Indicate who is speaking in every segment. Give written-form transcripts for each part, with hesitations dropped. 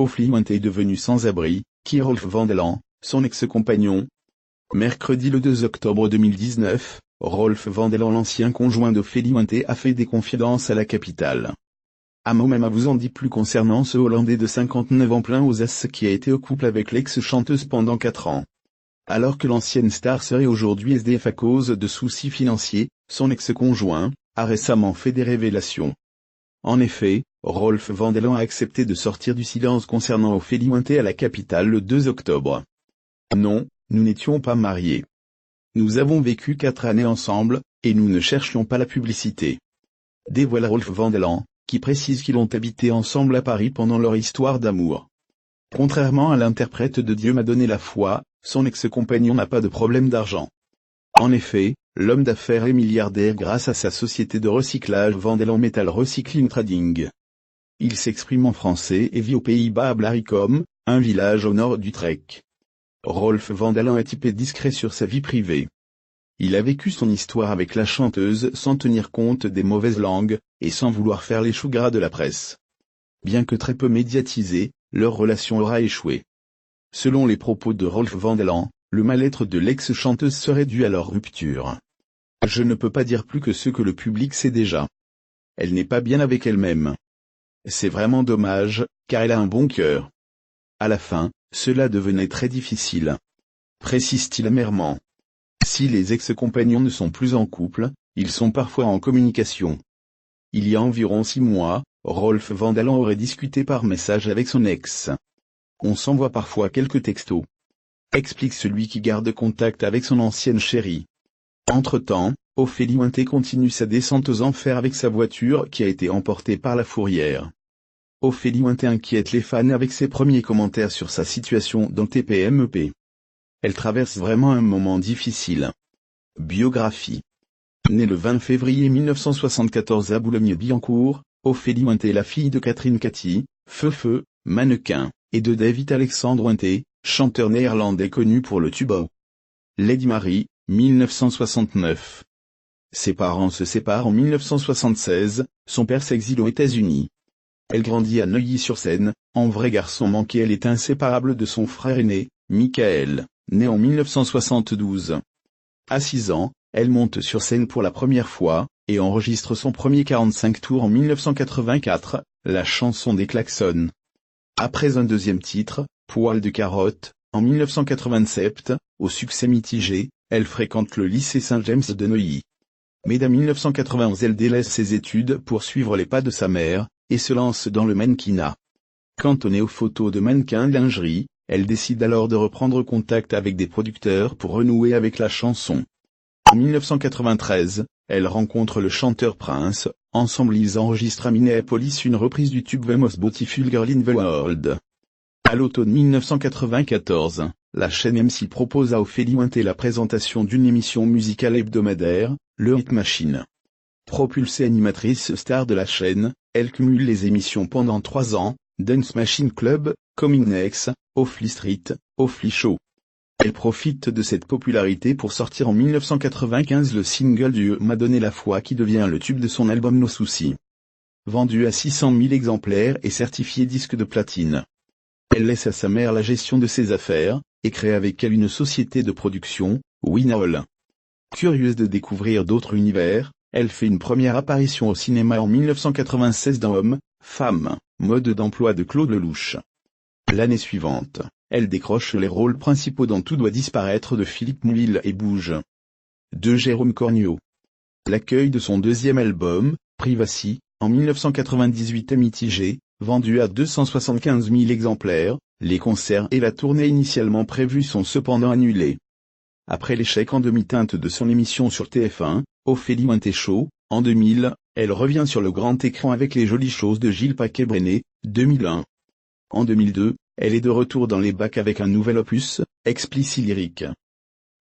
Speaker 1: Ophélie est devenu sans-abri, qui est Rolf Vandelan, son ex-compagnon. Mercredi le 2 octobre 2019, Rolf Vandelan, l'ancien conjoint d'Ophélie Winter, a fait des confidences à la capitale. Même vous en dit plus concernant ce Hollandais de 59 ans plein aux as qui a été au couple avec l'ex-chanteuse pendant 4 ans. Alors que l'ancienne star serait aujourd'hui SDF à cause de soucis financiers, son ex-conjoint a récemment fait des révélations. En effet, Rolf Vandelan a accepté de sortir du silence concernant Ophélie Winter à la capitale le 2 octobre. Non, nous n'étions pas mariés. Nous avons vécu 4 années ensemble, et nous ne cherchions pas la publicité. Dévoile Rolf Vandelan, qui précise qu'ils ont habité ensemble à Paris pendant leur histoire d'amour. Contrairement à l'interprète de Dieu m'a donné la foi, son ex-compagnon n'a pas de problème d'argent. En effet, l'homme d'affaires est milliardaire grâce à sa société de recyclage Vandelan Metal Recycling Trading. Il s'exprime en français et vit aux Pays-Bas à Blaricum, un village au nord d'Utrecht. Rolf Vandelan est typé discret sur sa vie privée. Il a vécu son histoire avec la chanteuse sans tenir compte des mauvaises langues, et sans vouloir faire les choux gras de la presse. Bien que très peu médiatisée, leur relation aura échoué. Selon les propos de Rolf Vandelan, le mal-être de l'ex-chanteuse serait dû à leur rupture. Je ne peux pas dire plus que ce que le public sait déjà. Elle n'est pas bien avec elle-même. C'est vraiment dommage, car elle a un bon cœur. À la fin, cela devenait très difficile. Précise-t-il amèrement. Si les ex-compagnons ne sont plus en couple, ils sont parfois en communication. Il y a environ 6 mois, Rolf Vandelan aurait discuté par message avec son ex. On s'envoie parfois quelques textos. Explique celui qui garde contact avec son ancienne chérie. Entre-temps, Ophélie Winter continue sa descente aux enfers avec sa voiture qui a été emportée par la fourrière. Ophélie Winter inquiète les fans avec ses premiers commentaires sur sa situation dans TPMP. Elle traverse vraiment un moment difficile. Biographie. Née le 20 février 1974 à Boulogne-Billancourt, Ophélie Winter est la fille de Catherine Cathy, Feu, mannequin, et de David Alexandre Winter, chanteur néerlandais connu pour le tube Lady Mary, 1969. Ses parents se séparent en 1976, son père s'exile aux États-Unis. Elle grandit à Neuilly-sur-Seine, en vrai garçon manqué. Elle est inséparable de son frère aîné, Michael, né en 1972. À 6 ans, elle monte sur scène pour la première fois, et enregistre son premier 45 tours en 1984, la chanson des klaxons. Après un deuxième titre, Poil de carotte, en 1987, au succès mitigé, elle fréquente le lycée Saint-James de Neuilly. Mais en 1991 elle délaisse ses études pour suivre les pas de sa mère, et se lance dans le mannequinat. Cantonnée aux photos de mannequins de lingerie, elle décide alors de reprendre contact avec des producteurs pour renouer avec la chanson. En 1993, elle rencontre le chanteur Prince, ensemble ils enregistrent à Minneapolis une reprise du tube The Most Beautiful Girl in the World. À l'automne 1994, la chaîne M6 propose à Ophélie Winter la présentation d'une émission musicale hebdomadaire, le Hit Machine. Propulsée animatrice star de la chaîne, elle cumule les émissions pendant 3 ans, Dance Machine Club, Coming Next, Ophélie Street, Ophélie Show. Elle profite de cette popularité pour sortir en 1995 le single Dieu m'a donné la foi qui devient le tube de son album Nos Soucis. Vendu à 600 000 exemplaires et certifié disque de platine. Elle laisse à sa mère la gestion de ses affaires, et crée avec elle une société de production, Winall. Curieuse de découvrir d'autres univers, elle fait une première apparition au cinéma en 1996 dans Homme, Femme, mode d'emploi de Claude Lelouch. L'année suivante, elle décroche les rôles principaux dans Tout doit disparaître de Philippe Mouille et Bouge de Jérôme Cornio. L'accueil de son deuxième album, Privacy, en 1998 est mitigé, vendu à 275 000 exemplaires, les concerts et la tournée initialement prévus sont cependant annulés. Après l'échec en demi-teinte de son émission sur TF1, Ophélie Winter Show, en 2000, elle revient sur le grand écran avec Les Jolies Choses de Gilles Paquet-Brené, 2001. En 2002, elle est de retour dans les bacs avec un nouvel opus, Explicit Lyrique.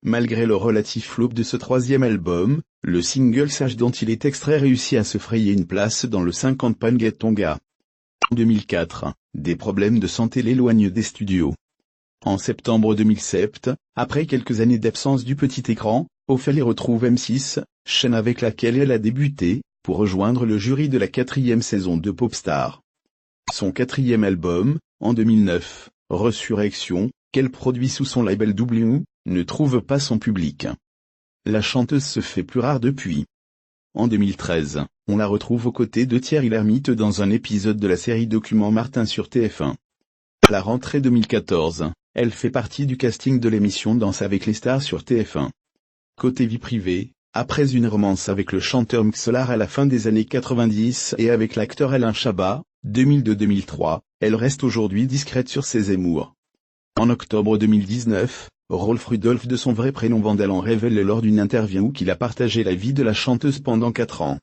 Speaker 1: Malgré le relatif flop de ce troisième album, le single Sage dont il est extrait réussit à se frayer une place dans le 50 Pan Get Tonga. En 2004, des problèmes de santé l'éloignent des studios. En septembre 2007, après quelques années d'absence du petit écran, Ophélie retrouve M6, chaîne avec laquelle elle a débuté, pour rejoindre le jury de la 4e saison de Popstar. Son quatrième album, en 2009, Resurrection, qu'elle produit sous son label W, ne trouve pas son public. La chanteuse se fait plus rare depuis. En 2013, on la retrouve aux côtés de Thierry Lhermitte dans un épisode de la série Document Martin sur TF1. À la rentrée 2014, elle fait partie du casting de l'émission Danse avec les stars sur TF1. Côté vie privée, après une romance avec le chanteur Mxolar à la fin des années 90 et avec l'acteur Alain Chabat, 2002-2003, elle reste aujourd'hui discrète sur ses amours. En octobre 2019, Rolf Rudolph de son vrai prénom Vandelan révèle lors d'une interview qu'il a partagé la vie de la chanteuse pendant 4 ans.